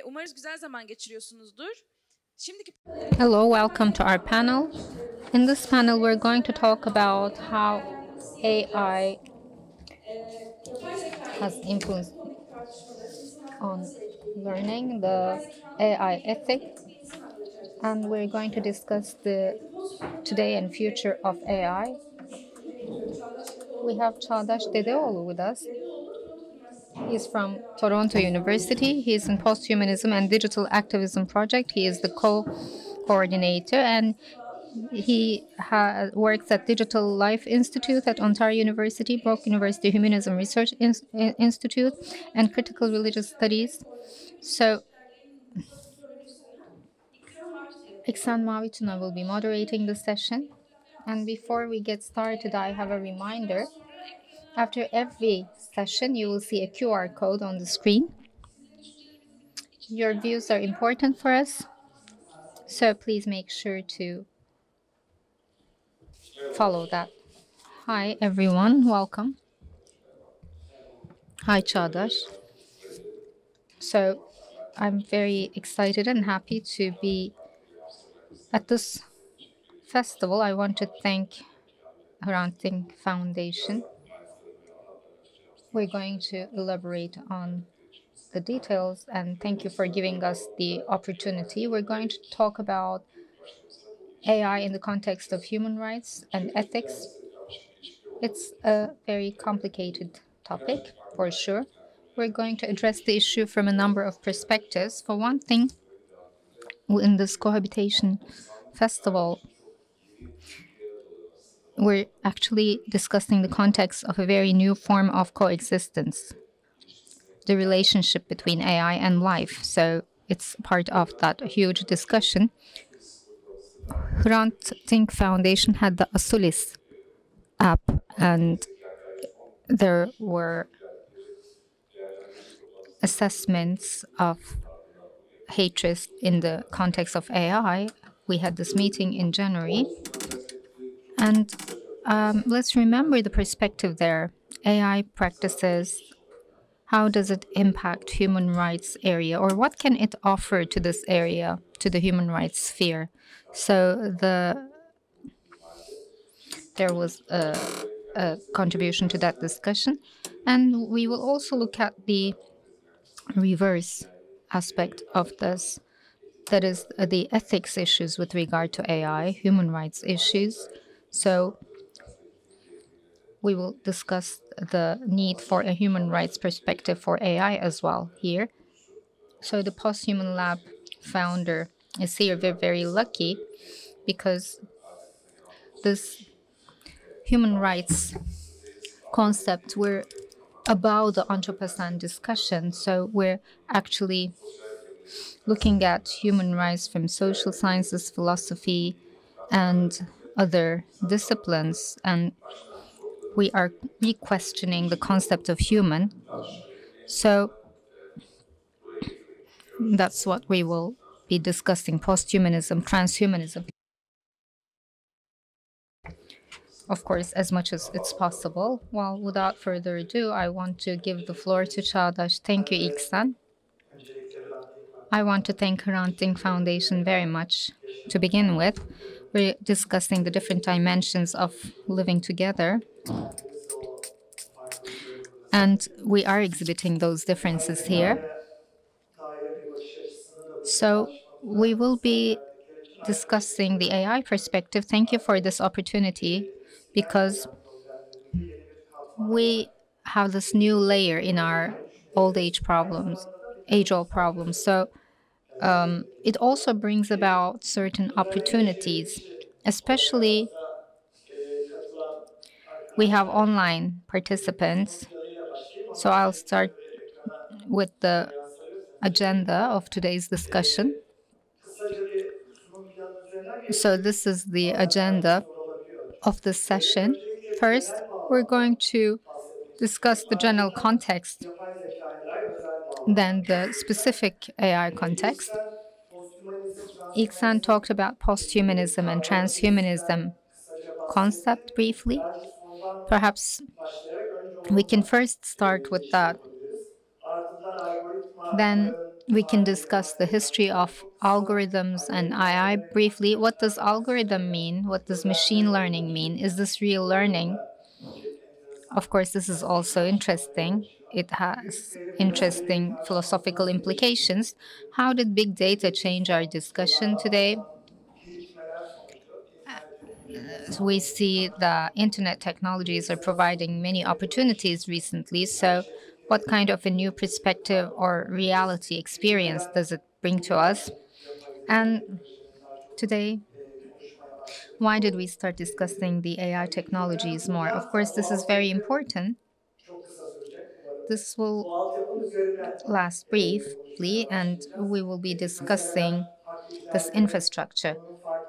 Umarız güzel zaman geçiriyorsunuzdur. Hello, welcome to our panel. In this panel, we're going to talk about how AI has influence on learning, the AI ethics, and we're going to discuss the today and future of AI. We have Çağdaş Dedeoğlu with us. He's from Toronto University. He's in Posthumanism and Digital Activism Project. He is the co-coordinator, and he works at Digital Life Institute at Ontario University, Brock University Humanism Research Institute, and Critical Religious Studies. So, İlksen Mavituna will be moderating the session. And before we get started, I have a reminder. After every session, you will see a QR code on the screen. Your views are important for us, so please make sure to follow that. Hi, everyone. Welcome. Hi, Çağdaş. So, I'm very excited and happy to be at this festival. I want to thank Hrant Dink Foundation. We're going to elaborate on the details, and thank you for giving us the opportunity. We're going to talk about AI in the context of human rights and ethics. It's a very complicated topic, for sure. We're going to address the issue from a number of perspectives. For one thing, in this cohabitation festival, we're actually discussing the context of a very new form of coexistence, the relationship between AI and life. So it's part of that huge discussion. Hrant Dink Foundation had the Asulis app, and there were assessments of hatred in the context of AI. We had this meeting in January, and let's remember the perspective there. AI practices, how does it impact human rights area, or what can it offer to this area, to the human rights sphere? So there was a contribution to that discussion, and we will also look at the reverse aspect of this, that is the ethics issues with regard to AI, human rights issues. So we will discuss the need for a human rights perspective for AI as well here. So the Posthuman Lab founder is here. We're very lucky because this human rights concept, we're about the Anthropocene discussion. So we're actually looking at human rights from social sciences, philosophy, and other disciplines. And we are re-questioning the concept of human. So that's what we will be discussing: posthumanism, transhumanism. Of course, as much as it's possible. Well, without further ado, I want to give the floor to Çağdaş. Thank you, İlksen. I want to thank Hrant Dink Foundation very much. To begin with, we're discussing the different dimensions of living together. And we are exhibiting those differences here. So we will be discussing the AI perspective. Thank you for this opportunity, because we have this new layer in our old age problems, age-old problems. So it also brings about certain opportunities, especially we have online participants. So I'll start with the agenda of today's discussion. So this is the agenda of this session. First, we're going to discuss the general context, then the specific AI context. İlksen talked about posthumanism and transhumanism concept briefly. Perhaps we can first start with that. Then we can discuss the history of algorithms and AI briefly. What does algorithm mean? What does machine learning mean? Is this real learning? Of course, this is also interesting. It has interesting philosophical implications. How did big data change our discussion today? We see the internet technologies are providing many opportunities recently. So, what kind of a new perspective or reality experience does it bring to us? And today, why did we start discussing the AI technologies more? Of course, this is very important. This will last briefly, and we will be discussing this infrastructure,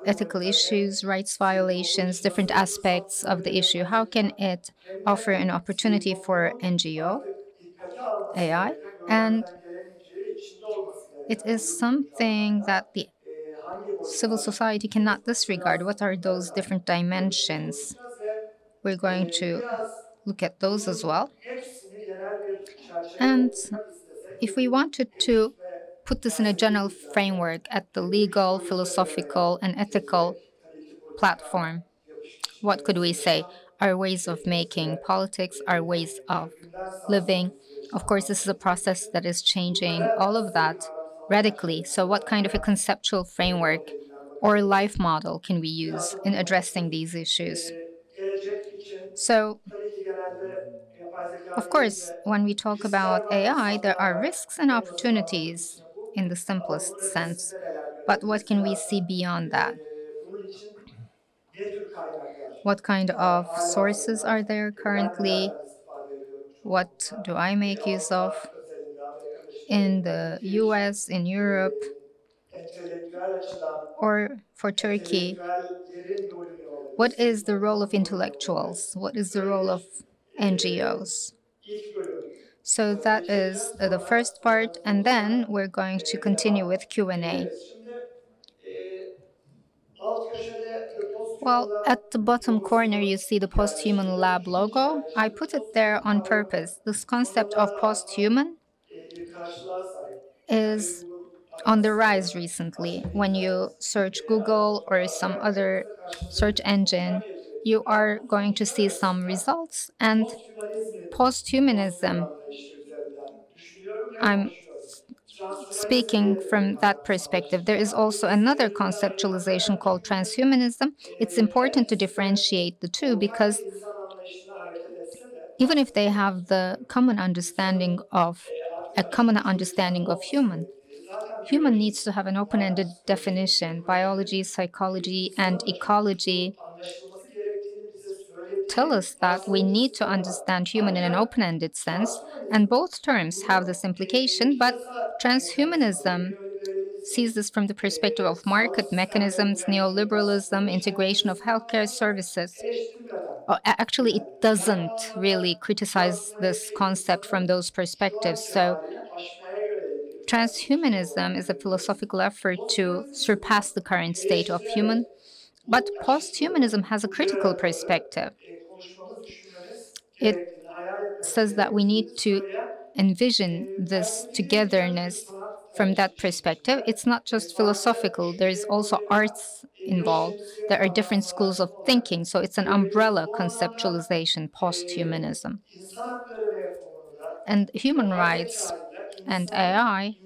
ethical issues, rights violations, different aspects of the issue. How can it offer an opportunity for NGO, AI? And it is something that the civil society cannot disregard. What are those different dimensions? We're going to look at those as well. And if we wanted to put this in a general framework at the legal, philosophical, and ethical platform, what could we say? Our ways of making politics, our ways of living. Of course, this is a process that is changing all of that radically. So, what kind of a conceptual framework or life model can we use in addressing these issues? So, of course, when we talk about AI, there are risks and opportunities in the simplest sense. But what can we see beyond that? What kind of sources are there currently? What do I make use of in the US, in Europe, or for Turkey? What is the role of intellectuals? What is the role of NGOs? So that is the first part, and then we're going to continue with Q&A. Well, at the bottom corner, you see the Posthuman Lab logo. I put it there on purpose. This concept of posthuman is on the rise recently. When you search Google or some other search engine, you are going to see some results. And posthumanism, I'm speaking from that perspective. There is also another conceptualization called transhumanism. It's important to differentiate the two because even if they have the common understanding of human needs to have an open-ended definition. Biology, psychology, and ecology tell us that we need to understand human in an open-ended sense, and both terms have this implication, but transhumanism sees this from the perspective of market mechanisms, neoliberalism, integration of healthcare services. Actually, it doesn't really criticize this concept from those perspectives. So, transhumanism is a philosophical effort to surpass the current state of human, but posthumanism has a critical perspective. It says that we need to envision this togetherness from that perspective. It's not just philosophical, there is also arts involved. There are different schools of thinking, so it's an umbrella conceptualization, posthumanism. And human rights and AI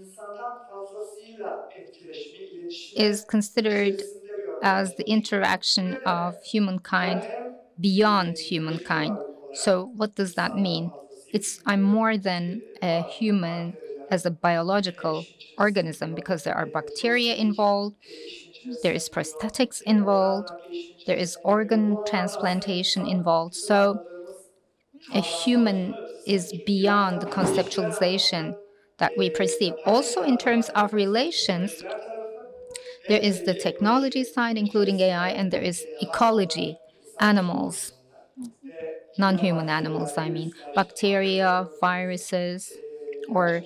is considered as the interaction of humankind beyond humankind. So, what does that mean? I'm more than a human as a biological organism because there are bacteria involved, there is prosthetics involved, there is organ transplantation involved. So, a human is beyond the conceptualization that we perceive. Also, in terms of relations, there is the technology side, including AI, and there is ecology, animals, non-human animals, I mean, bacteria, viruses, or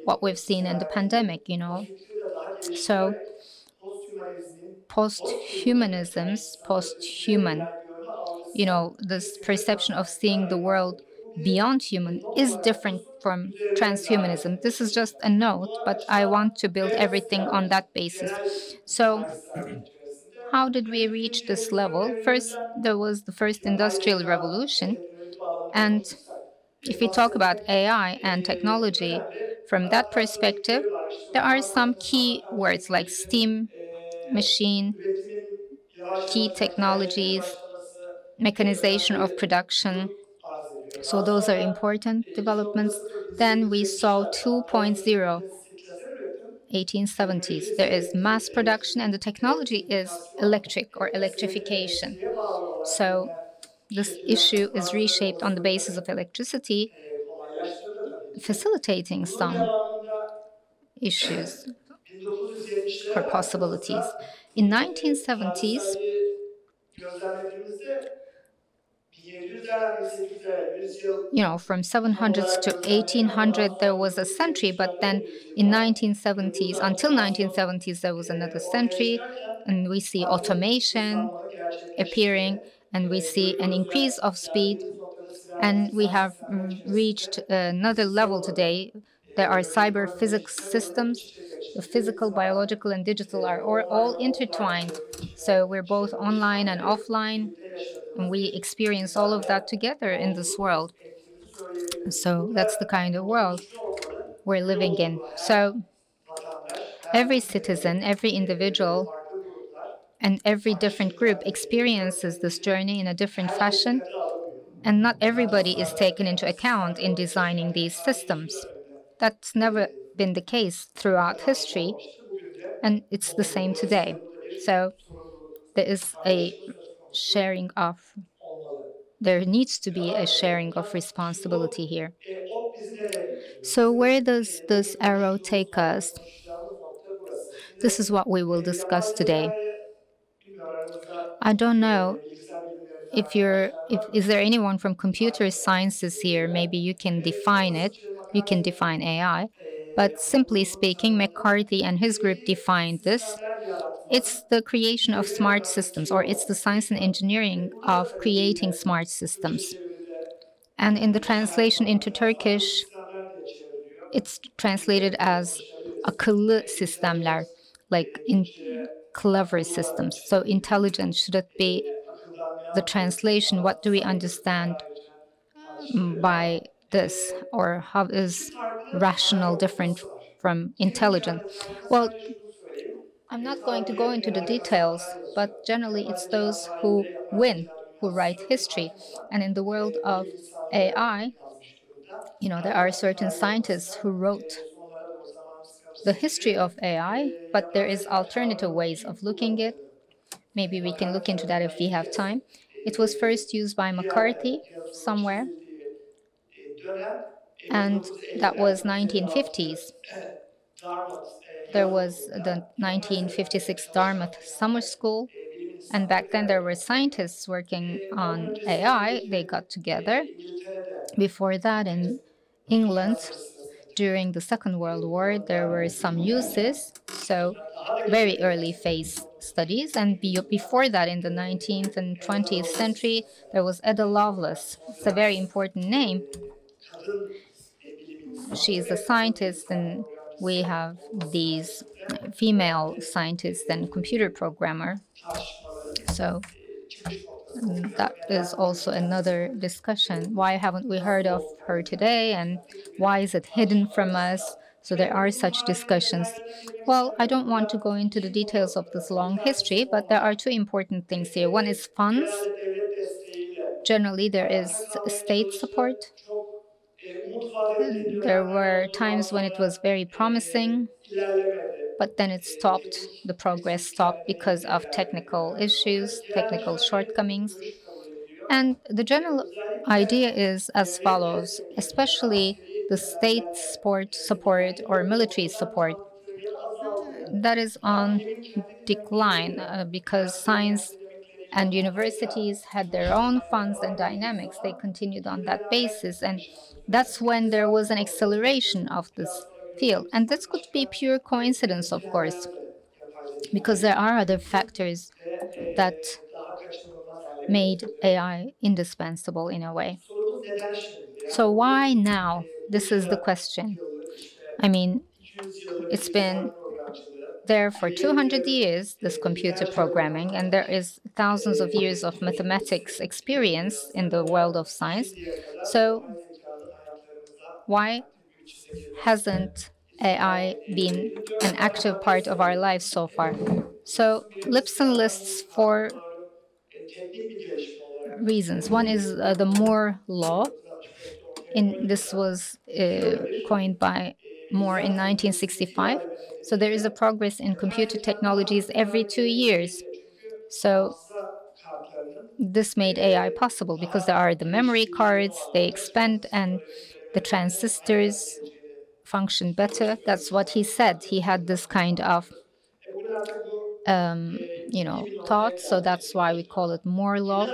what we've seen in the pandemic, So, posthuman, this perception of seeing the world beyond human is different from transhumanism. This is just a note, but I want to build everything on that basis. So how did we reach this level? First, there was the first industrial revolution. And if we talk about AI and technology from that perspective, there are some key words like STEAM, machine, key technologies, mechanization of production. So those are important developments. Then we saw 2.0, 1870s. There is mass production, and the technology is electric or electrification. So this issue is reshaped on the basis of electricity, facilitating some issues or possibilities. In 1970s, from 700s to 1800, there was a century, but then in 1970s, until 1970s, there was another century, and we see automation appearing, and we see an increase of speed, and we have reached another level today. There are cyber physics systems. The physical, biological, and digital are all intertwined. So we're both online and offline, and we experience all of that together in this world. So that's the kind of world we're living in. So every citizen, every individual, and every different group experiences this journey in a different fashion, and not everybody is taken into account in designing these systems. That's never been the case throughout history, and it's the same today. So there needs to be a sharing of responsibility here. So where does this arrow take us? This is what we will discuss today. I don't know if is there anyone from computer sciences here? Maybe you can define it. You can define AI. But simply speaking, McCarthy and his group defined this. It's the creation of smart systems, or it's the science and engineering of creating smart systems. And in the translation into Turkish, it's translated as akıllı sistemler, like in clever systems. So intelligent, should it be the translation? What do we understand by this? Or how is rational different from intelligent? Well, I'm not going to go into the details, but generally it's those who win who write history. And in the world of AI, there are certain scientists who wrote the history of AI, but there is alternative ways of looking at it. Maybe we can look into that if we have time. It was first used by McCarthy somewhere, and that was 1950s. There was the 1956 Dartmouth Summer School, and back then there were scientists working on AI. They got together. Before that, in England, during the Second World War, there were some uses, so very early phase studies. And before that, in the 19th and 20th century, there was Ada Lovelace. It's a very important name. She is a scientist, and we have these female scientists and computer programmer. So that is also another discussion. Why haven't we heard of her today, and why is it hidden from us? So there are such discussions. Well, I don't want to go into the details of this long history, but there are two important things here. One is funds. Generally, there is state support. There were times when it was very promising, but then it stopped. The progress stopped because of technical issues, technical shortcomings. And the general idea is as follows, especially the state support or military support. That is on decline because science and universities had their own funds and dynamics. They continued on that basis, and that's when there was an acceleration of this field. And this could be pure coincidence, of course, because there are other factors that made AI indispensable in a way. So why now This is the question. I mean, it's been there for 200 years, this computer programming, and there is thousands of years of mathematics experience in the world of science. So why hasn't AI been an active part of our lives so far? So Lipson lists four reasons. One is the Moore law. This was coined by Moore in 1965. So there is a progress in computer technologies every 2 years. So this made AI possible because there are the memory cards, they expand, and the transistors function better. That's what he said. He had this kind of thought, so that's why we call it Moore law.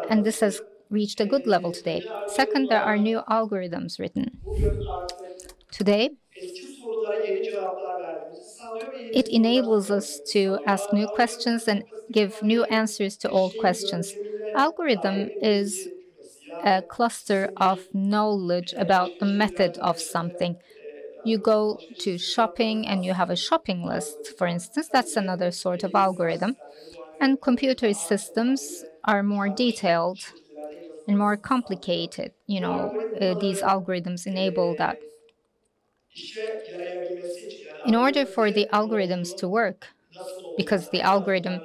And this has reached a good level today. Second, there are new algorithms written. Today, it enables us to ask new questions and give new answers to old questions. Algorithm is a cluster of knowledge about the method of something. You go to shopping and you have a shopping list, for instance. That's another sort of algorithm. And computer systems are more detailed and more complicated. These algorithms enable that. In order for the algorithms to work, because the algorithm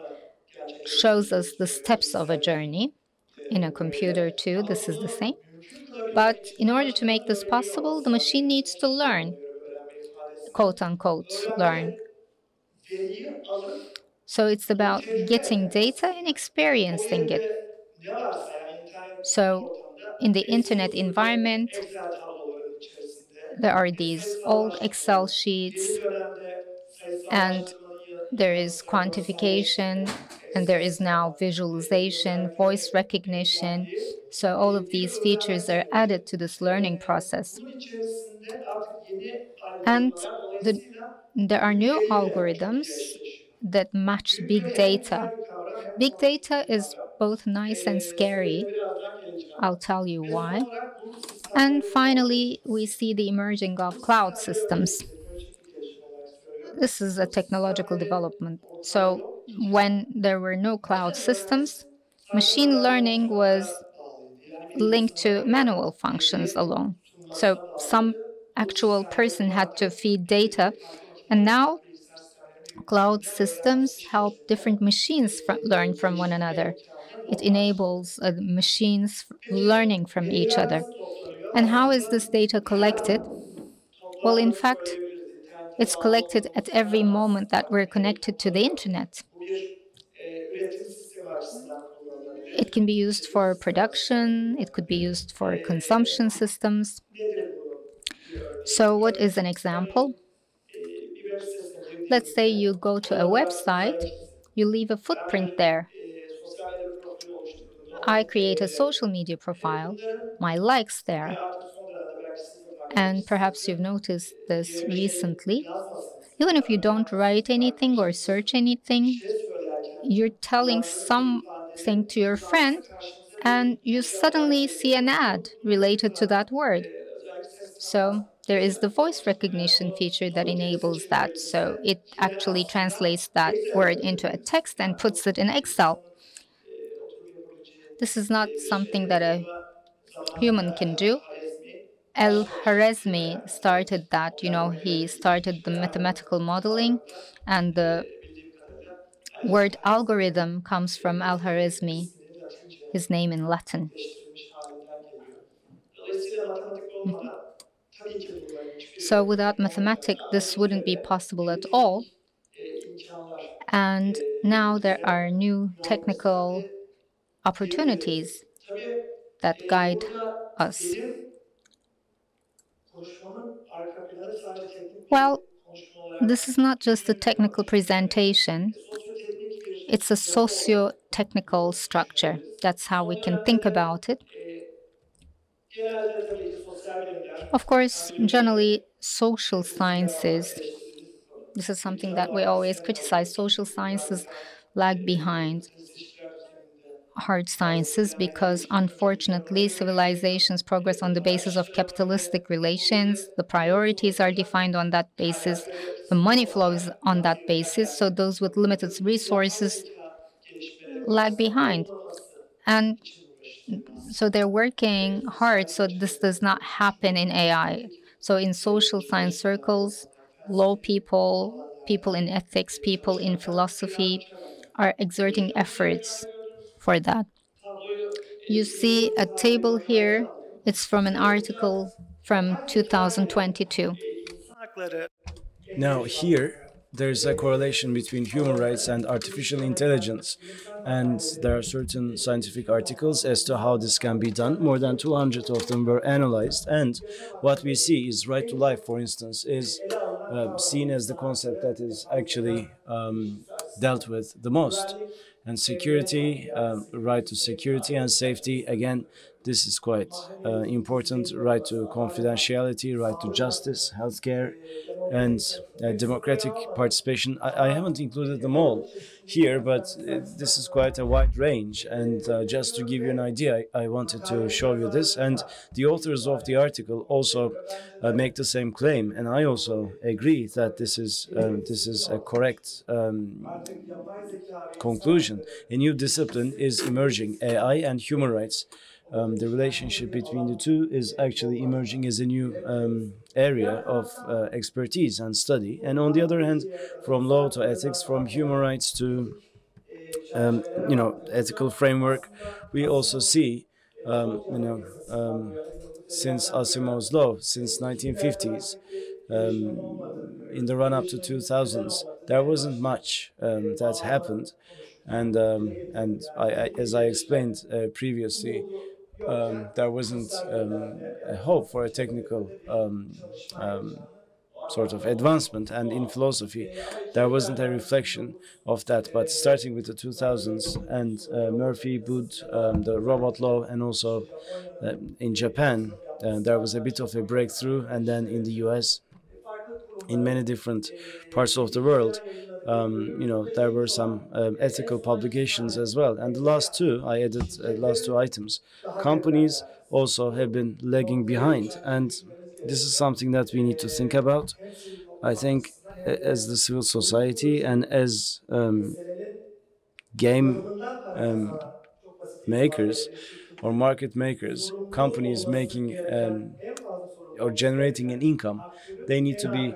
shows us the steps of a journey, in a computer too, this is the same. But in order to make this possible, the machine needs to learn, quote unquote, learn. So it's about getting data and experiencing it. So in the internet environment, there are these old Excel sheets, and there is quantification, and there is now visualization, voice recognition. So all of these features are added to this learning process. And there are new algorithms that match big data. Big data is both nice and scary. I'll tell you why. And finally, we see the emerging of cloud systems. This is a technological development. So when there were no cloud systems, machine learning was linked to manual functions alone. So some actual person had to feed data, and now cloud systems help different machines learn from one another. It enables machines learning from each other. And how is this data collected? Well, in fact, it's collected at every moment that we're connected to the internet. It can be used for production, it could be used for consumption systems. So what is an example? Let's say you go to a website, you leave a footprint there. I create a social media profile, my likes there. And perhaps you've noticed this recently. Even if you don't write anything or search anything, you're telling something to your friend, and you suddenly see an ad related to that word. So there is the voice recognition feature that enables that. So it actually translates that word into a text and puts it in Excel. This is not something that a human can do. Al-Khwarizmi started that. He started the mathematical modeling, and the word algorithm comes from Al-Khwarizmi, his name in Latin. So without mathematics, this wouldn't be possible at all. And now there are new technical opportunities that guide us. Well, this is not just a technical presentation. It's a socio-technical structure. That's how we can think about it. Of course, generally, social sciences, this is something that we always criticize. Social sciences lag behind. hard sciences because, unfortunately, civilizations progress on the basis of capitalistic relations. The priorities are defined on that basis. The money flows on that basis. So those with limited resources lag behind. And so they're working hard so this does not happen in AI. So in social science circles, law people, people in ethics, people in philosophy are exerting efforts for that. You see a table here. It's from an article from 2022. Now, here, there's a correlation between human rights and artificial intelligence, and there are certain scientific articles as to how this can be done. More than 200 of them were analyzed, and what we see is right to life, for instance, is seen as the concept that is actually dealt with the most. And security, right to security and safety, again, this is quite important. Right to confidentiality, right to justice, healthcare, and democratic participation. I haven't included them all here, but this is quite a wide range. And just to give you an idea, I wanted to show you this. And the authors of the article also make the same claim, and I also agree that this is a correct conclusion. A new discipline is emerging: AI and human rights. The relationship between the two is actually emerging as a new area of expertise and study. And on the other hand, from law to ethics, from human rights to ethical framework, we also see since Asimov's law, since 1950s, in the run-up to 2000s, there wasn't much that happened, and as I explained previously, there wasn't a hope for a technical sort of advancement, and in philosophy there wasn't a reflection of that. But starting with the 2000s and Murphy, Booth, the robot law, and also in Japan, there was a bit of a breakthrough, and then in the US, in many different parts of the world, there were some ethical publications as well. And the last two, I added last two items. Companies also have been lagging behind, and this is something that we need to think about. I think as the civil society and as game makers or market makers, companies making or generating an income, they need to be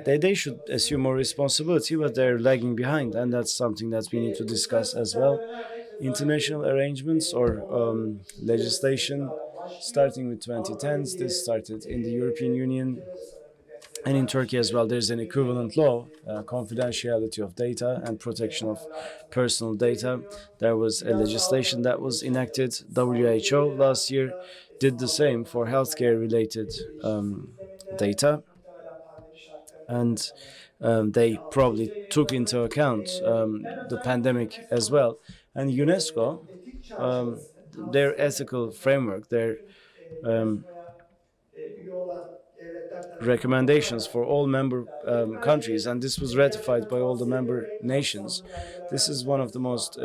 they should assume more responsibility, but they're lagging behind, and that's something that we need to discuss as well. International arrangements or legislation, starting with 2010s, this started in the European Union, and in Turkey as well. There's an equivalent law, confidentiality of data and protection of personal data. There was a legislation that was enacted. WHO last year did the same for healthcare related data. And they probably took into account the pandemic as well. And UNESCO, their ethical framework, their recommendations for all member countries, and this was ratified by all the member nations. This is one of the most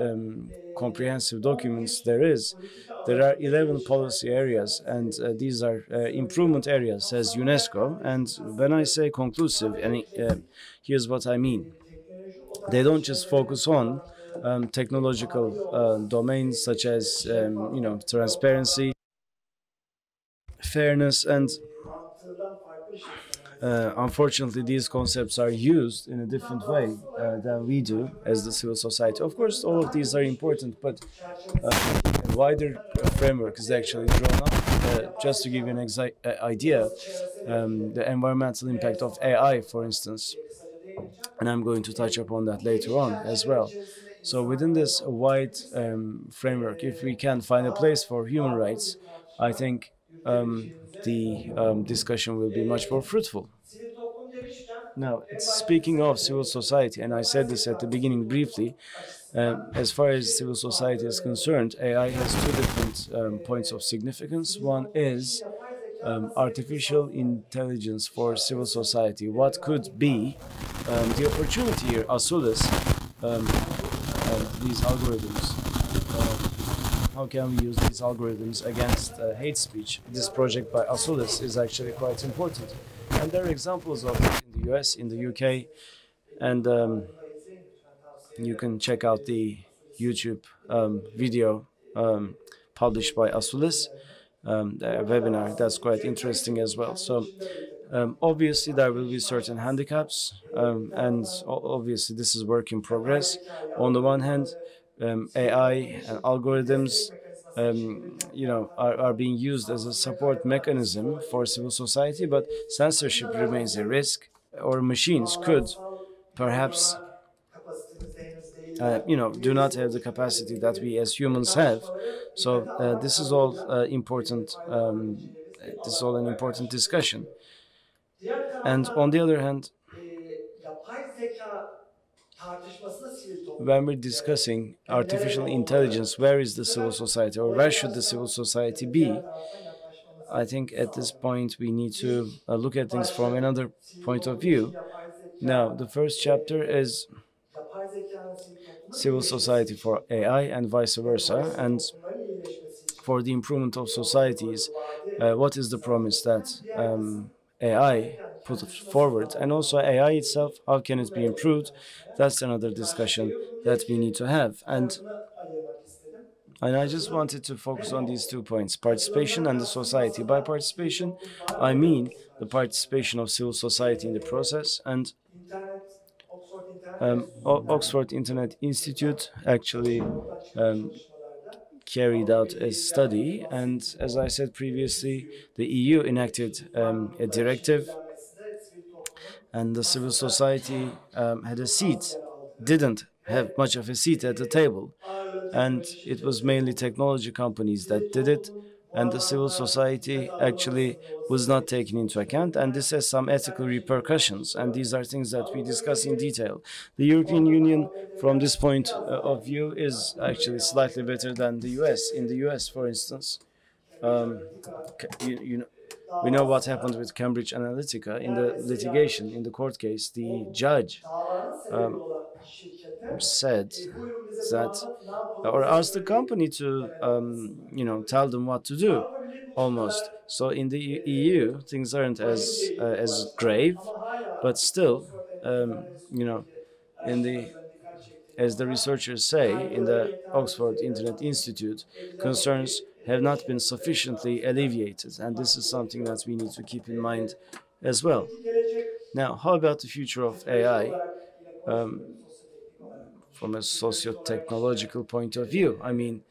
comprehensive documents there is. There are 11 policy areas, and these are improvement areas, says UNESCO. And when I say conclusive, here's what I mean. They don't just focus on technological domains such as transparency, fairness, and unfortunately, these concepts are used in a different way than we do as the civil society. Of course, all of these are important, but a wider framework is actually drawn up. Just to give you an idea, the environmental impact of AI, for instance, and I'm going to touch upon that later on as well. So within this wide framework, if we can find a place for human rights, I think the discussion will be much more fruitful. Now, speaking of civil society, and I said this at the beginning briefly, as far as civil society is concerned, AI has two different points of significance. One is artificial intelligence for civil society. What could be the opportunity here, as well as these algorithms how can we use these algorithms against hate speech. This project by Asulis is actually quite important. And there are examples of it in the US, in the UK, and you can check out the YouTube video published by Asulis, the webinar. That's quite interesting as well. So obviously there will be certain handicaps, and obviously this is work in progress. On the one hand, AI and algorithms are being used as a support mechanism for civil society, but censorship remains a risk, or machines could perhaps do not have the capacity that we as humans have. So this is all important. This is all an important discussion. And on the other hand, when we're discussing artificial intelligence, where is the civil society, or where should the civil society be? I think at this point we need to look at things from another point of view. Now, the first chapter is civil society for AI and vice versa, and for the improvement of societies, what is the promise that AI put forward, and also AI itself, how can it be improved? That's another discussion that we need to have. And I just wanted to focus on these 2 points, participation and the society. By participation, I mean the participation of civil society in the process. And Oxford Internet Institute actually carried out a study, and as I said previously, the EU enacted a directive, and the civil society had a seat, didn't have much of a seat at the table, and it was mainly technology companies that did it, and the civil society actually was not taken into account, and this has some ethical repercussions, and these are things that we discuss in detail. The European Union, from this point of view, is actually slightly better than the US. In the US, for instance, we know what happened with Cambridge Analytica in the litigation, in the court case. The judge said that, or asked the company to, tell them what to do, almost. So in the EU, things aren't as grave, but still, in the as the researchers say in the Oxford Internet Institute, concerns have not been sufficiently alleviated, and this is something that we need to keep in mind as well. Now, how about the future of AI from a socio-technological point of view? I mean,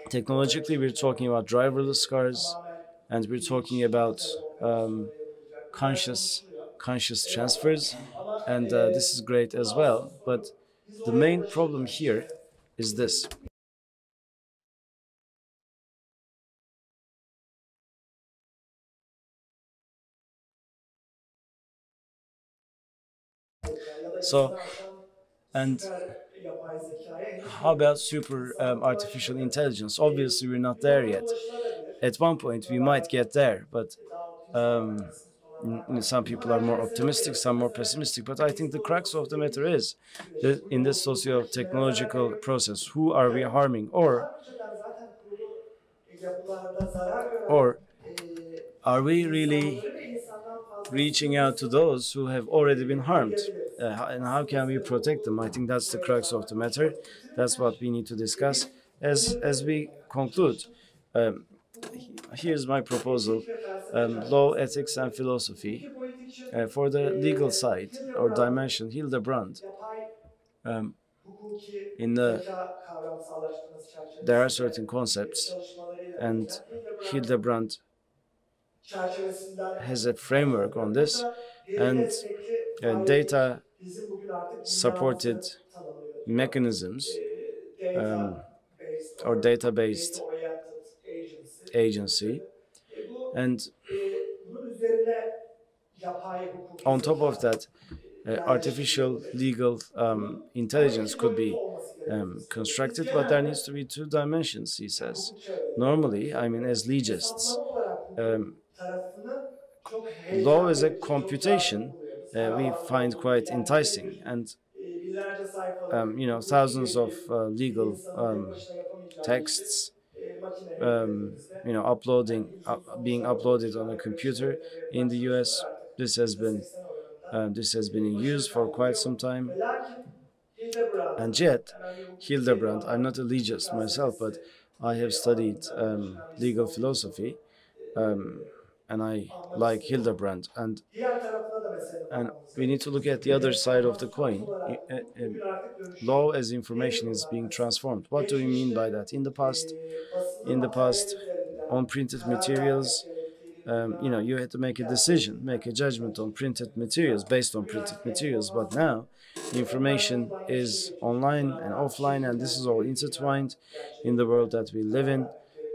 technologically, we're talking about driverless cars, and we're talking about conscious transfers, and this is great as well. But the main problem here is this. So, and how about super artificial intelligence? Obviously, we're not there yet. At one point, we might get there, but some people are more optimistic, some more pessimistic. But I think the crux of the matter is that in this socio-technological process, who are we harming, or are we really reaching out to those who have already been harmed? And how can we protect them? I think that's the crux of the matter. That's what we need to discuss as we conclude. Here's my proposal: law, ethics, and philosophy. For the legal side or dimension, Hildebrand. There are certain concepts, and Hildebrand has a framework on this, and data supported mechanisms or data-based agency, and on top of that, artificial legal intelligence could be constructed, but there needs to be 2 dimensions, he says. Normally, I mean, as legists, law as a computation we find quite enticing, and thousands of legal texts, being uploaded on a computer in the US. This has been in use for quite some time. And yet, Hildebrand, I'm not a legist myself, but I have studied legal philosophy, and I like Hildebrand. And we need to look at the other side of the coin. Law as information is being transformed. What do we mean by that? In the past, on printed materials, you had to make a decision, make a judgment on printed materials, based on printed materials. But now, information is online and offline, and this is all intertwined in the world that we live in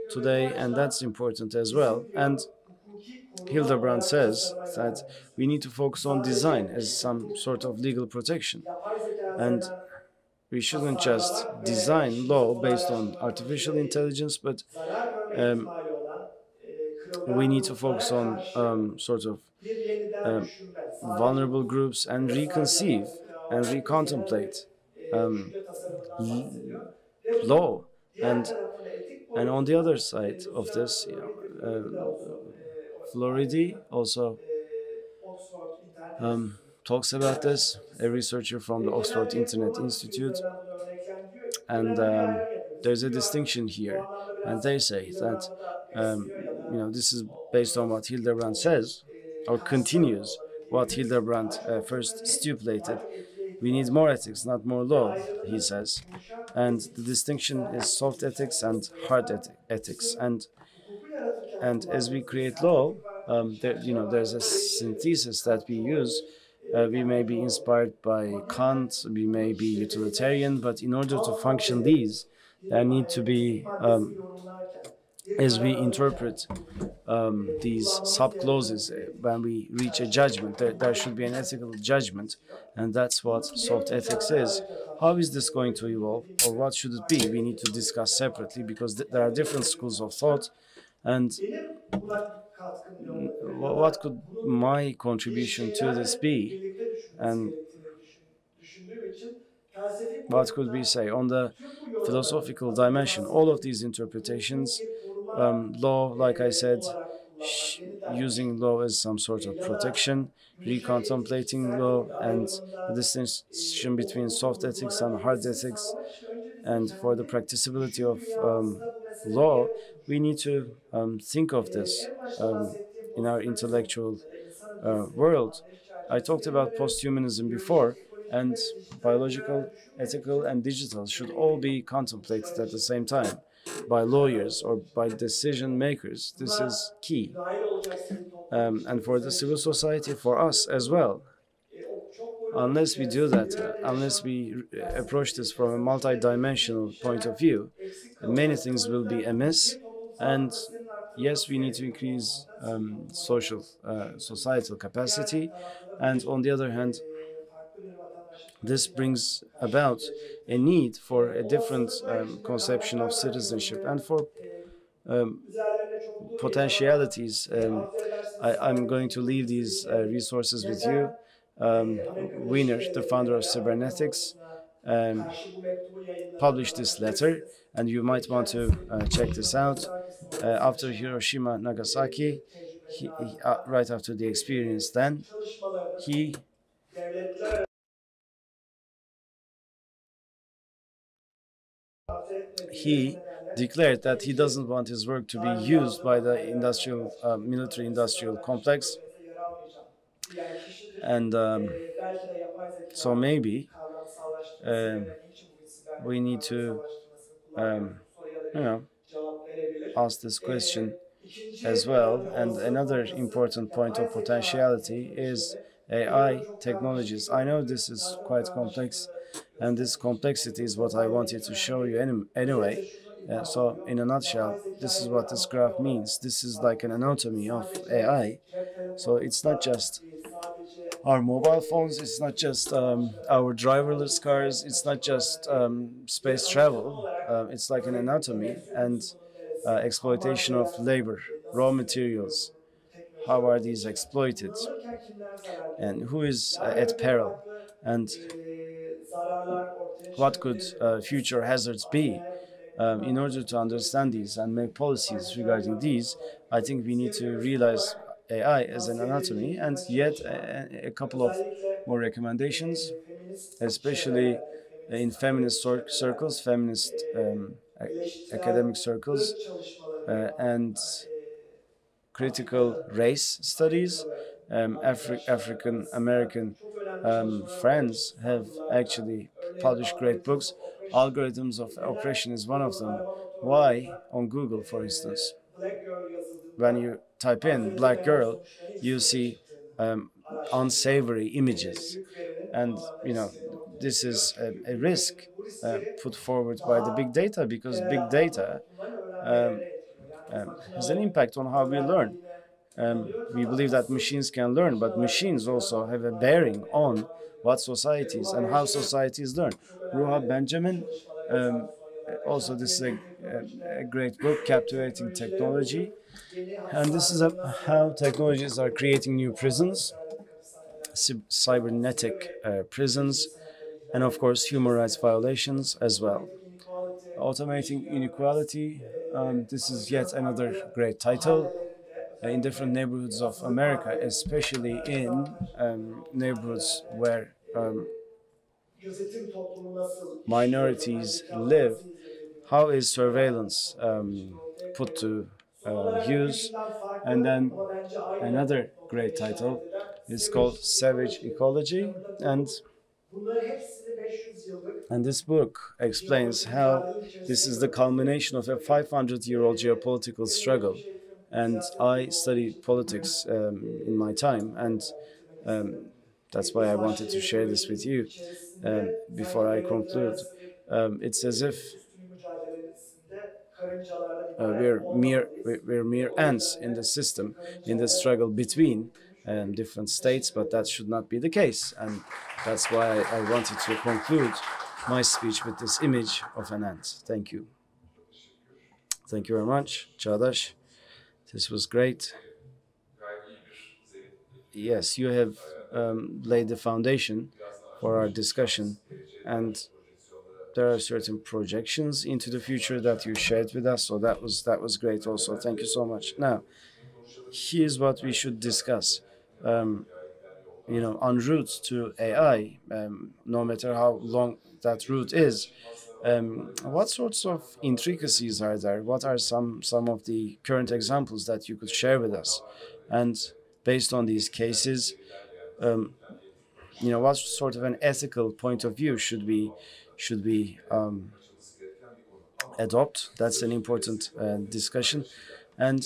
today, and that's important as well. And Hildebrand says that we need to focus on design as some sort of legal protection. And we shouldn't just design law based on artificial intelligence, but we need to focus on vulnerable groups and reconceive and recontemplate law. And on the other side of this, Floridi also talks about this, a researcher from the Oxford Internet Institute, and there's a distinction here, and they say that this is based on what Hildebrand says, or continues what Hildebrand first stipulated. We need more ethics, not more law, he says, and the distinction is soft ethics and hard ethics, and as we create law, there's a synthesis that we use. We may be inspired by Kant, we may be utilitarian, but in order to function there need to be, as we interpret these sub-clauses, when we reach a judgment, there should be an ethical judgment, and that's what soft ethics is. How is this going to evolve, or what should it be? We need to discuss separately, because there are different schools of thought, and what could my contribution to this be, and what could we say on the philosophical dimension? All of these interpretations, law, like I said, using law as some sort of protection, recontemplating law, and the distinction between soft ethics and hard ethics. And for the practicability of law, we need to think of this in our intellectual world. I talked about posthumanism before, and biological, ethical, and digital should all be contemplated at the same time by lawyers or by decision makers. This is key. And for the civil society, for us as well. Unless we do that, unless we approach this from a multi-dimensional point of view, many things will be amiss. And yes, we need to increase societal capacity. And on the other hand, this brings about a need for a different conception of citizenship and for potentialities. I'm going to leave these resources with you. Wiener, the founder of cybernetics, published this letter, and you might want to check this out. After Hiroshima, Nagasaki, right after the experience, then he declared that he doesn't want his work to be used by the military-industrial complex, and so maybe we need to ask this question as well. And another important point of potentiality is AI technologies. I know this is quite complex, and this complexity is what I wanted to show you anyway. So in a nutshell, this is what this graph means. This is like an anatomy of AI. So it's not just our mobile phones, it's not just our driverless cars, it's not just space travel. It's like an anatomy and exploitation of labor, raw materials. How are these exploited? And who is at peril? And what could future hazards be In order to understand these and make policies regarding these, I think we need to realize AI as an anatomy, and yet a couple of more recommendations, especially in feminist circles, feminist academic circles, and critical race studies. African American friends have actually published great books. Algorithms of Oppression is one of them. Why? On Google, for instance, when you type in black girl, you see unsavory images. And, this is a risk put forward by the big data, because big data has an impact on how we learn. We believe that machines can learn, but machines also have a bearing on what societies and how societies learn. Ruha Benjamin, also this is a great book, Captivating Technology. And this is how technologies are creating new prisons, cybernetic prisons, and of course human rights violations as well. Automating Inequality, this is yet another great title. In different neighborhoods of America, especially in neighborhoods where minorities live, how is surveillance put to use? And then another great title is called Savage Ecology, and this book explains how this is the culmination of a 500-year-old geopolitical struggle. And I studied politics in my time, and that's why I wanted to share this with you before I conclude. It's as if we're mere ants in the system, in the struggle between different states, but that should not be the case. And that's why I wanted to conclude my speech with this image of an ant. Thank you. Thank you very much, Çağdaş. This was great. Yes, you have laid the foundation for our discussion, and there are certain projections into the future that you shared with us. So that was great also. Thank you so much. Now, here's what we should discuss. En route to AI, no matter how long that route is, what sorts of intricacies are there? What are some of the current examples that you could share with us? And based on these cases, what sort of an ethical point of view should we adopt? That's an important discussion. And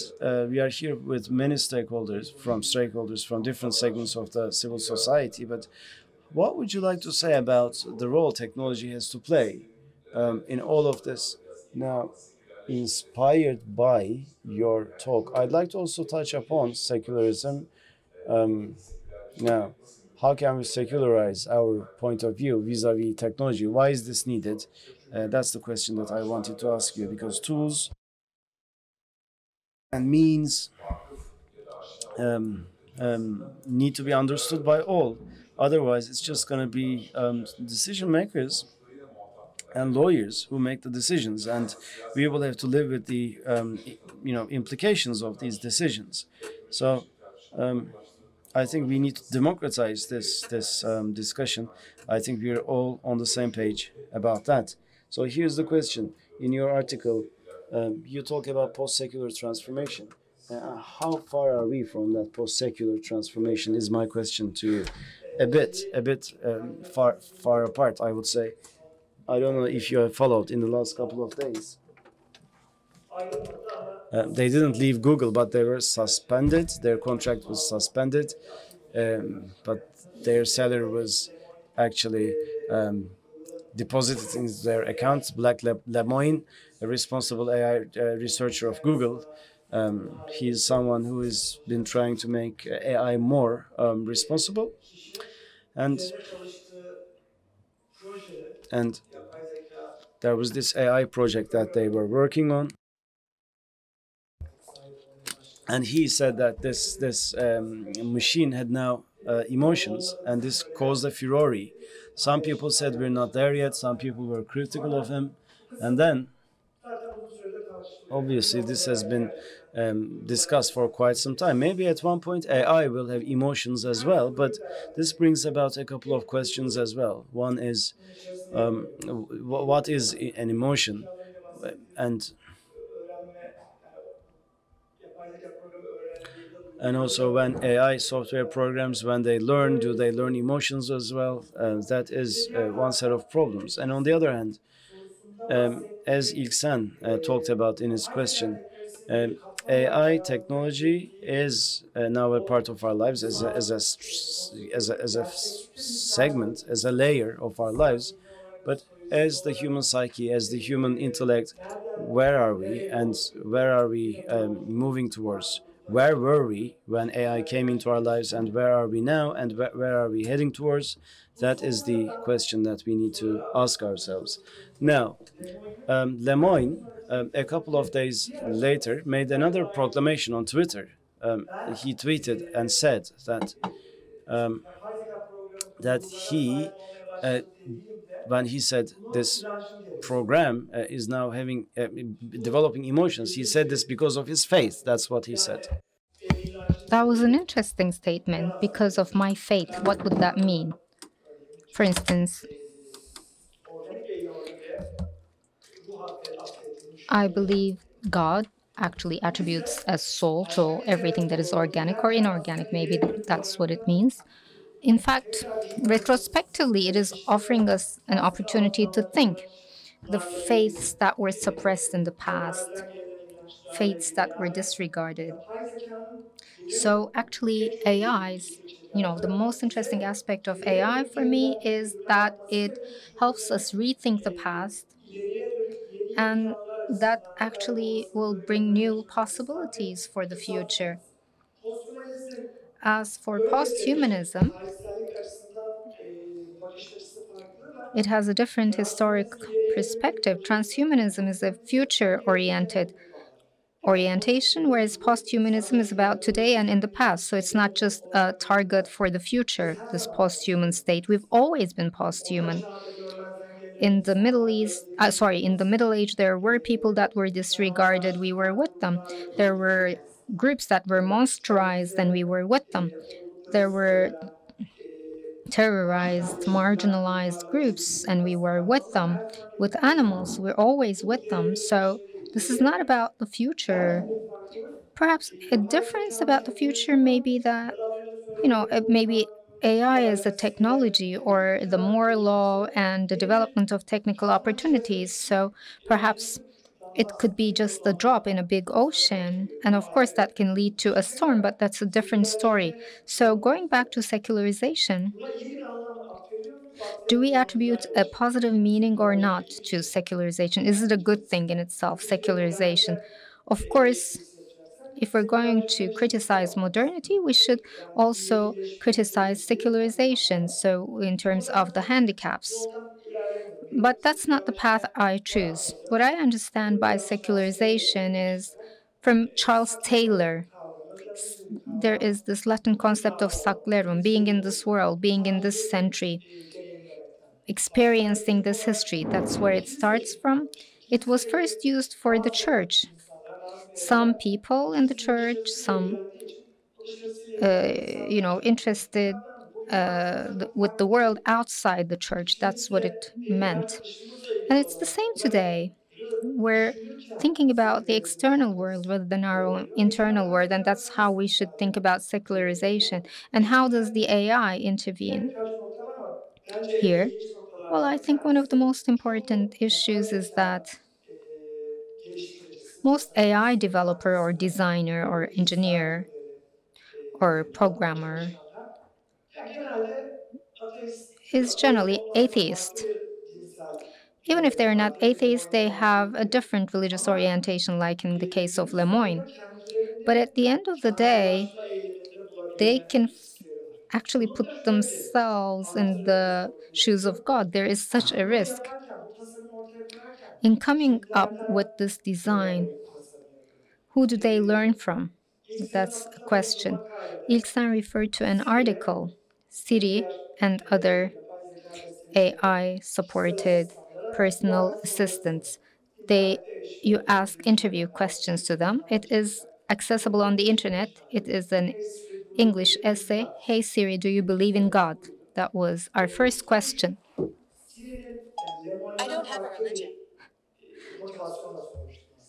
we are here with many stakeholders from different segments of the civil society. But what would you like to say about the role technology has to play in all of this? Now, inspired by your talk, I'd like to also touch upon secularism. Now, how can we secularize our point of view vis-a-vis technology? Why is this needed? That's the question that I wanted to ask you, because tools and means need to be understood by all. Otherwise, it's just going to be decision makers and lawyers who make the decisions, and we will have to live with the implications of these decisions. So I think we need to democratize this discussion. I think we're all on the same page about that. So here's the question. In your article, you talk about post-secular transformation. How far are we from that post-secular transformation is my question to you. A bit far apart, I would say. I don't know if you have followed in the last couple of days. They didn't leave Google, but they were suspended. Their contract was suspended, but their salary was actually deposited into their account. Black Lemoine, a responsible AI researcher of Google, he is someone who has been trying to make AI more responsible, and there was this AI project that they were working on, and he said that this machine had now emotions, and this caused a furore. Some people said we're not there yet. Some people were critical of him, and then obviously this has been discussed for quite some time. Maybe at one point AI will have emotions as well, but this brings about a couple of questions as well. One is, what is an emotion? And also, when AI software programs, when they learn, do they learn emotions as well? That is one set of problems. And on the other hand, as İlksen talked about in his question, AI technology is now a part of our lives as a segment, as a layer of our lives. But as the human psyche, as the human intellect, where are we and where are we moving towards? Where were we when AI came into our lives, and where are we now, and where are we heading towards? That is the question that we need to ask ourselves. Now, Lemoyne, a couple of days later, made another proclamation on Twitter. He tweeted and said that he, when he said this program is now having developing emotions, he said this because of his faith. That's what he said. That was an interesting statement. Because of my faith, what would that mean? For instance, I believe God actually attributes a soul to everything that is organic or inorganic. Maybe that's what it means. In fact, retrospectively, it is offering us an opportunity to think. The faiths that were suppressed in the past, faiths that were disregarded. So actually, AIs, the most interesting aspect of AI for me is that it helps us rethink the past, and that actually will bring new possibilities for the future. As for posthumanism, it has a different historic perspective. Transhumanism is a future-oriented orientation, whereas posthumanism is about today and in the past. So it's not just a target for the future, this posthuman state. We've always been posthuman. In the in the Middle Age, there were people that were disregarded. We were with them. There were groups that were monsterized, and we were with them. There were terrorized, marginalized groups, and we were with them. With animals, we're always with them. So this is not about the future. Perhaps a difference about the future may be that, maybe AI is a technology or the Moore law and the development of technical opportunities. So perhaps it could be just a drop in a big ocean. And of course, that can lead to a storm, but that's a different story. So going back to secularization, do we attribute a positive meaning or not to secularization? Is it a good thing in itself, secularization? Of course, if we're going to criticize modernity, we should also criticize secularization, so in terms of the handicaps. But that's not the path I choose. What I understand by secularization is from Charles Taylor. There is this Latin concept of saclarum, being in this world, being in this century, experiencing this history. That's where it starts from. It was first used for the church. Some people in the church, some interested with the world outside the church. That's what it meant. And it's the same today. We're thinking about the external world rather than our own internal world, and that's how we should think about secularization. And how does the AI intervene here? Well, I think one of the most important issues is that most AI developer or designer or engineer or programmer is generally atheist. Even if they're not atheists, they have a different religious orientation, like in the case of Lemoyne. But at the end of the day, they can actually put themselves in the shoes of God. There is such a risk. In coming up with this design, who do they learn from? That's a question. İlksen referred to an article, Siri and other AI-supported personal assistants. you ask interview questions to them. It is accessible on the internet. It is an English essay. Hey Siri, do you believe in God? That was our first question. I don't have a religion.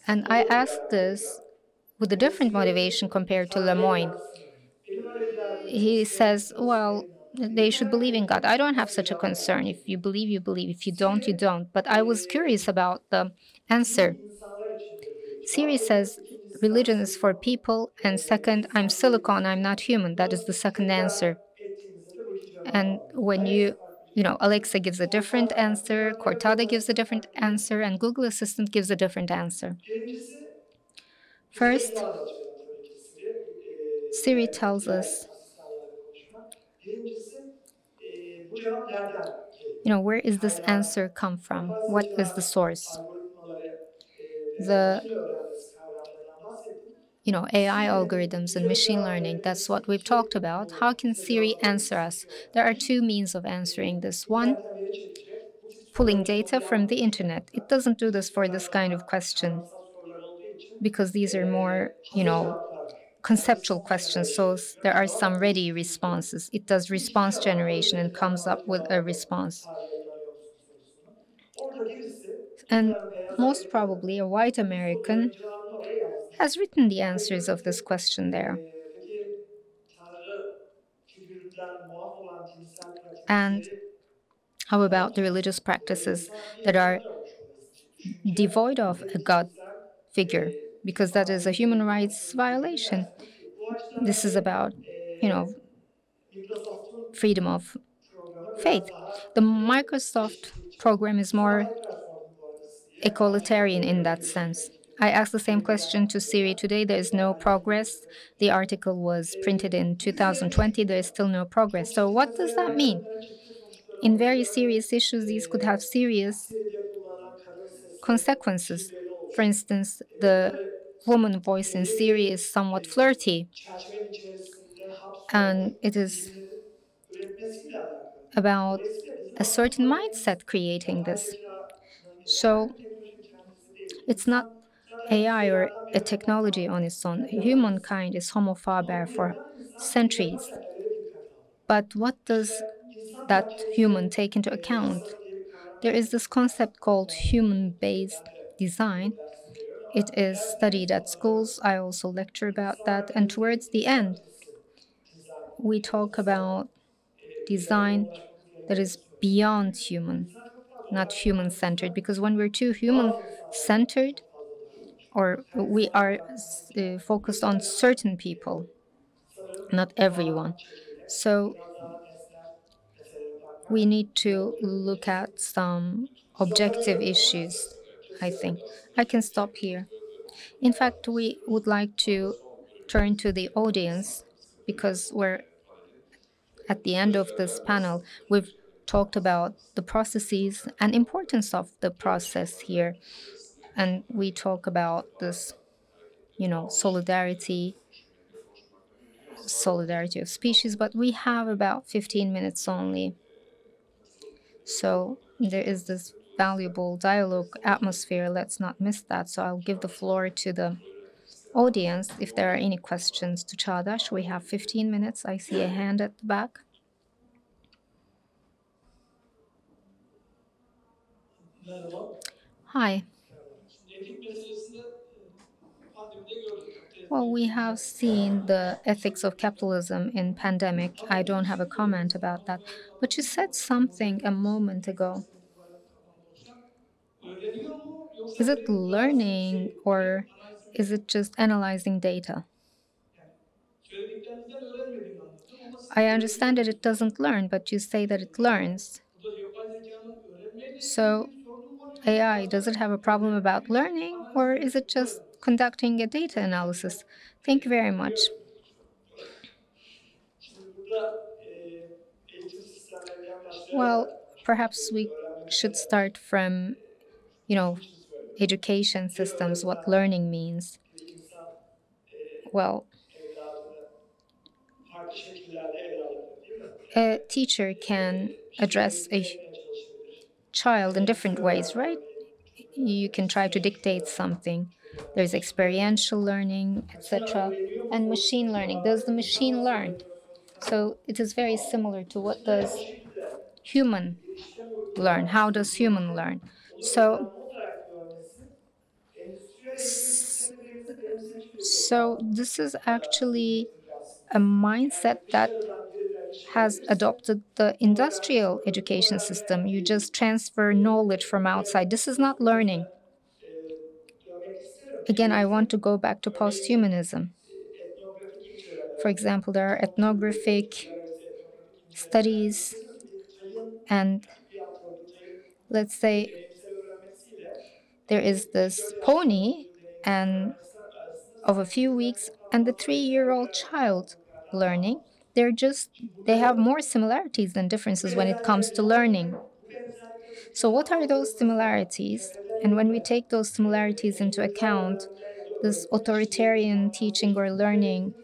And I asked this with a different motivation compared to Lemoyne. He says, well, they should believe in God. I don't have such a concern. If you believe, you believe. If you don't, you don't. But I was curious about the answer. Siri says religion is for people, and second, I'm silicon, I'm not human. That is the second answer. And when Alexa gives a different answer, Cortana gives a different answer, and Google Assistant gives a different answer. First, Siri tells us, where is this answer come from? What is the source? The AI algorithms and machine learning, that's what we've talked about. How can Siri answer us? There are two means of answering this. One, pulling data from the internet. It doesn't do this for this kind of question because these are more, conceptual questions. So there are some ready responses. It does response generation and comes up with a response. And most probably a white American has written the answers of this question there. And how about the religious practices that are devoid of a God figure? Because that is a human rights violation. This is about, freedom of faith. The Microsoft program is more egalitarian in that sense. I asked the same question to Siri today. There is no progress. The article was printed in 2020. There is still no progress. So what does that mean? In very serious issues, these could have serious consequences. For instance, the woman voice in Siri is somewhat flirty, and it is about a certain mindset creating this. So it's not AI or a technology on its own. Humankind is homo faber for centuries. But what does that human take into account? There is this concept called human-based design. It is studied at schools. I also lecture about that. And towards the end, we talk about design that is beyond human, not human-centered. Because when we're too human-centered, or we are focused on certain people, not everyone. So we need to look at some objective issues, I think. I can stop here. In fact, we would like to turn to the audience because we're at the end of this panel. We've talked about the processes and importance of the process here. And we talk about this, solidarity of species, but we have about 15 minutes only. So there is this valuable dialogue atmosphere. Let's not miss that. So I'll give the floor to the audience if there are any questions to Çağdaş. We have 15 minutes. I see a hand at the back. Hi. Well, we have seen the ethics of capitalism in pandemic. I don't have a comment about that. But you said something a moment ago. Is it learning or is it just analyzing data? I understand that it doesn't learn, but you say that it learns. So AI, does it have a problem about learning or is it just conducting a data analysis? Thank you very much. Well, perhaps we should start from, education systems, what learning means. Well, a teacher can address a child in different ways, right? you can try to dictate something. There's experiential learning, etc. And machine learning. Does the machine learn? So it is very similar to what does human learn? How does human learn? So this is actually a mindset that has adopted the industrial education system. You just transfer knowledge from outside. This is not learning. Again, I want to go back to posthumanism. For example, there are ethnographic studies, and let's say there is this pony and of a few weeks and the 3-year-old child learning. They have more similarities than differences when it comes to learning. So what are those similarities? And when we take those similarities into account, this authoritarian teaching or learning,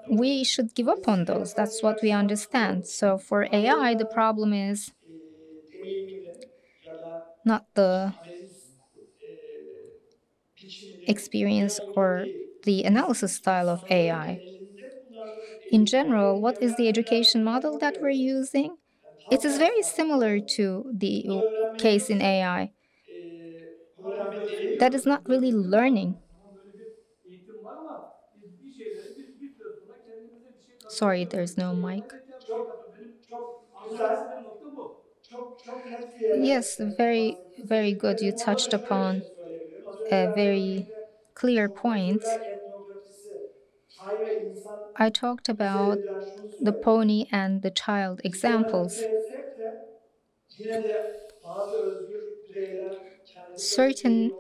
we should give up on those. That's what we understand. So for AI, the problem is not the experience or the analysis style of AI. In general, what is the education model that we're using? It is very similar to the case in AI. That is not really learning. Sorry, there's no mic. Yes, very, very good. You touched upon a very clear point. I talked about the pony and the child examples. Certain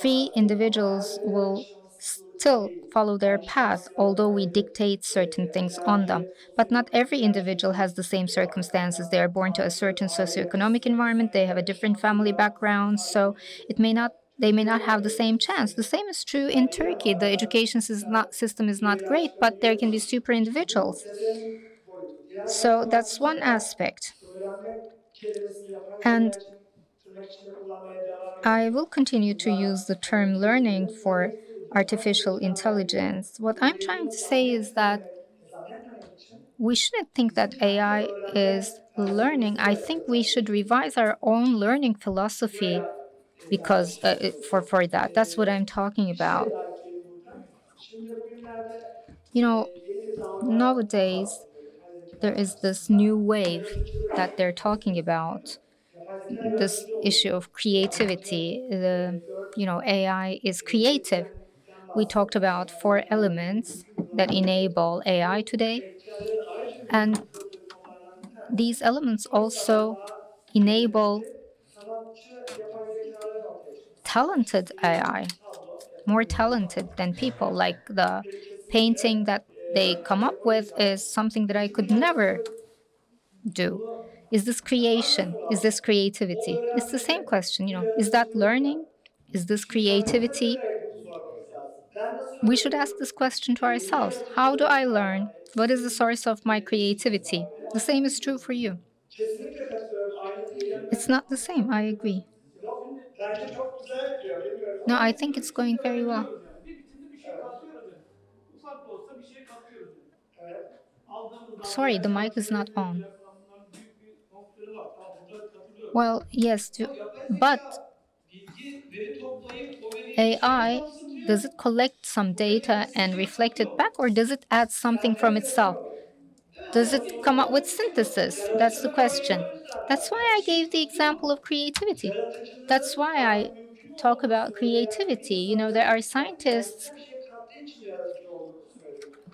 free individuals will still follow their path, although we dictate certain things on them. But not every individual has the same circumstances. They are born to a certain socioeconomic environment, they have a different family background, so they may not have the same chance. The same is true in Turkey. The education system is not great, but there can be super individuals. So that's one aspect. And I will continue to use the term learning for artificial intelligence. What I'm trying to say is that we shouldn't think that AI is learning. I think we should revise our own learning philosophy because for that. That's what I'm talking about. You know, nowadays there is this new wave that they're talking about. This issue of creativity. AI is creative. We talked about 4 elements that enable AI today. And these elements also enable talented AI, more talented than people. Like the painting that they come up with is something that I could never do. Is this creation? Is this creativity? It's the same question, is that learning? Is this creativity? We should ask this question to ourselves. How do I learn? What is the source of my creativity? The same is true for you. It's not the same, I agree. No, I think it's going very well. Sorry, the mic is not on. Well, yes, but AI, does it collect some data and reflect it back, or does it add something from itself? Does it come up with synthesis? That's the question. That's why I gave the example of creativity. That's why I talk about creativity. There are scientists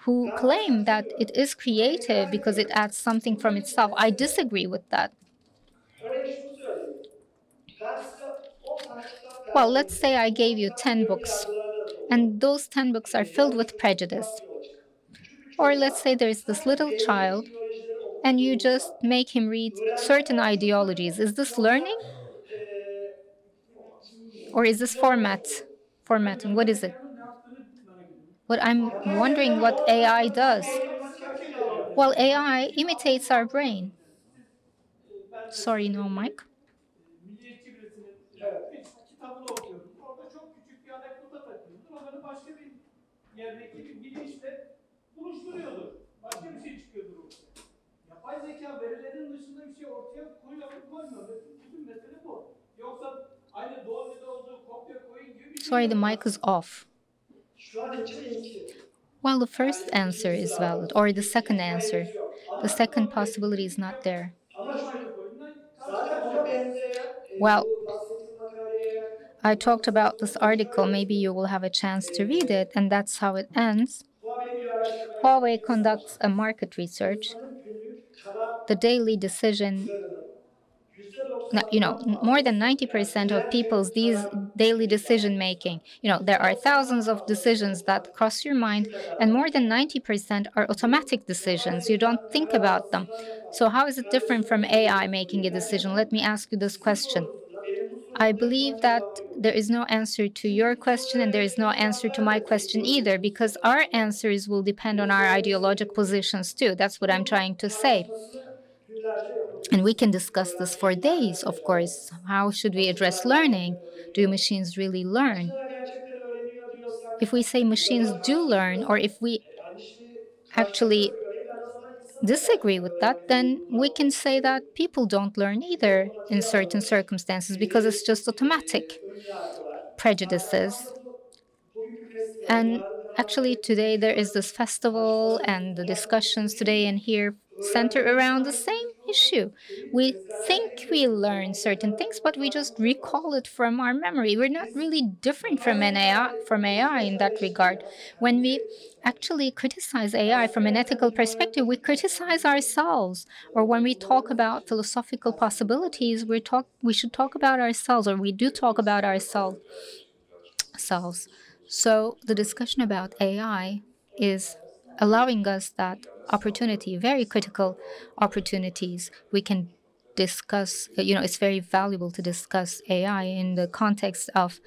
who claim that it is creative because it adds something from itself. I disagree with that. Well, let's say I gave you 10 books, and those 10 books are filled with prejudice. Or let's say there's this little child, and you just make him read certain ideologies. Is this learning? Or is this formatting? What is it? What I'm wondering what AI does. Well, AI imitates our brain. Sorry, no mic. yerdeki bir bilinçle buluşturuyordur. Başka bir şey çıkıyordur ortaya. Yapay zeka verilerin dışında bir şey ortaya koyuyor mu koymuyor. Bütün mesele bu. Yoksa aynı doğal olduğu kopya koyun gibi bir şey. Sorry, the mic is off. Şu an için ilki. Well, the first answer is valid, or the second answer. The second possibility is not there. Ama zaten ona benzeyen Well, bu bahsettiğim makaleye I talked about this article. Maybe you will have a chance to read it, and that's how it ends. Huawei conducts a market research. The daily decision, more than 90% of people's these daily decision making, there are thousands of decisions that cross your mind, and more than 90% are automatic decisions. You don't think about them. So how is it different from AI making a decision? Let me ask you this question. I believe that there is no answer to your question, and there is no answer to my question either, because our answers will depend on our ideological positions too. That's what I'm trying to say. And we can discuss this for days, of course. How should we address learning? Do machines really learn? If we say machines do learn, or if we actually disagree with that, then we can say that people don't learn either in certain circumstances because it's just automatic prejudices. And actually today there is this festival, and the discussions today and here center around the same issue. We think we learn certain things, but we just recall it from our memory. We're not really different from AI in that regard. When we actually criticize AI from an ethical perspective, we criticize ourselves. Or when we talk about philosophical possibilities, we should talk about ourselves, or we do talk about ourselves. So the discussion about AI is allowing us that opportunity, very critical opportunities. We can discuss, it's very valuable to discuss AI in the context of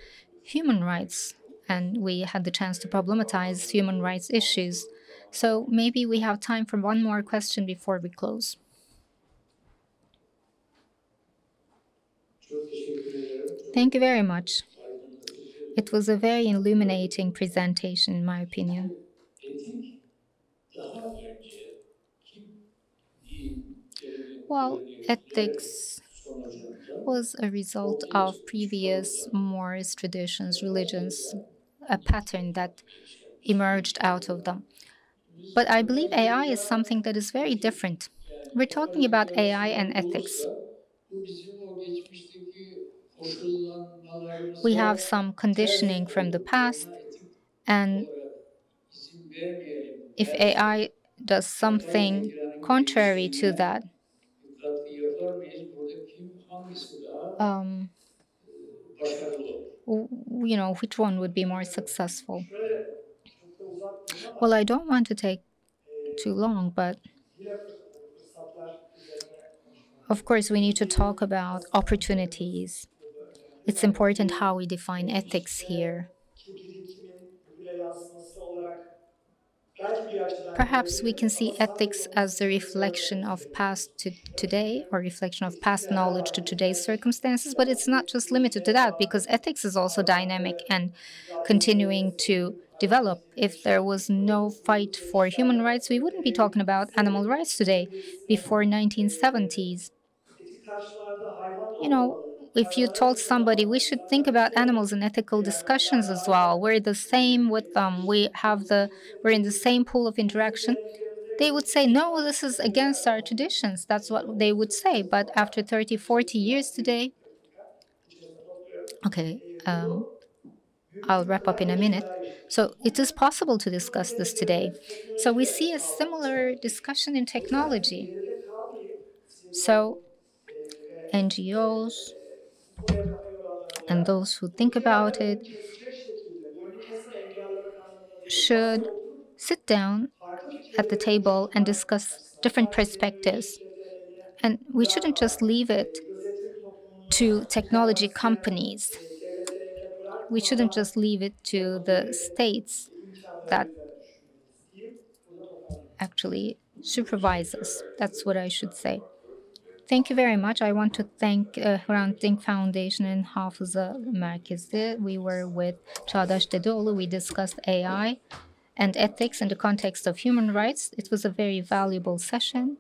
human rights, and we had the chance to problematize human rights issues. So maybe we have time for one more question before we close. Thank you very much. It was a very illuminating presentation, in my opinion. Well, ethics was a result of previous Moorish traditions, religions, a pattern that emerged out of them. But I believe AI is something that is very different. We're talking about AI and ethics. We have some conditioning from the past, and if AI does something contrary to that, which one would be more successful? Well, I don't want to take too long, but of course we need to talk about opportunities. It's important how we define ethics here. Perhaps we can see ethics as the reflection of past to today, or reflection of past knowledge to today's circumstances, but it's not just limited to that, because ethics is also dynamic and continuing to develop. If there was no fight for human rights, we wouldn't be talking about animal rights today. Before 1970s, if you told somebody we should think about animals in ethical discussions as well, we're the same with them, we're in the same pool of interaction, they would say, no, this is against our traditions. That's what they would say. But after 30, 40 years today, okay, I'll wrap up in a minute. So it is possible to discuss this today. So we see a similar discussion in technology. So NGOs and those who think about it should sit down at the table and discuss different perspectives. And we shouldn't just leave it to technology companies. We shouldn't just leave it to the states that actually supervise us. That's what I should say. Thank you very much. I want to thank Hrant Dink Foundation and Hafıza Merkezi. We were with Çağdaş Dedeoğlu. We discussed AI. and ethics in the context of human rights. It was a very valuable session,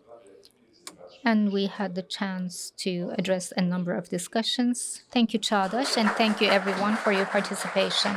and we had the chance to address a number of discussions. Thank you, Çağdaş, and thank you everyone for your participation.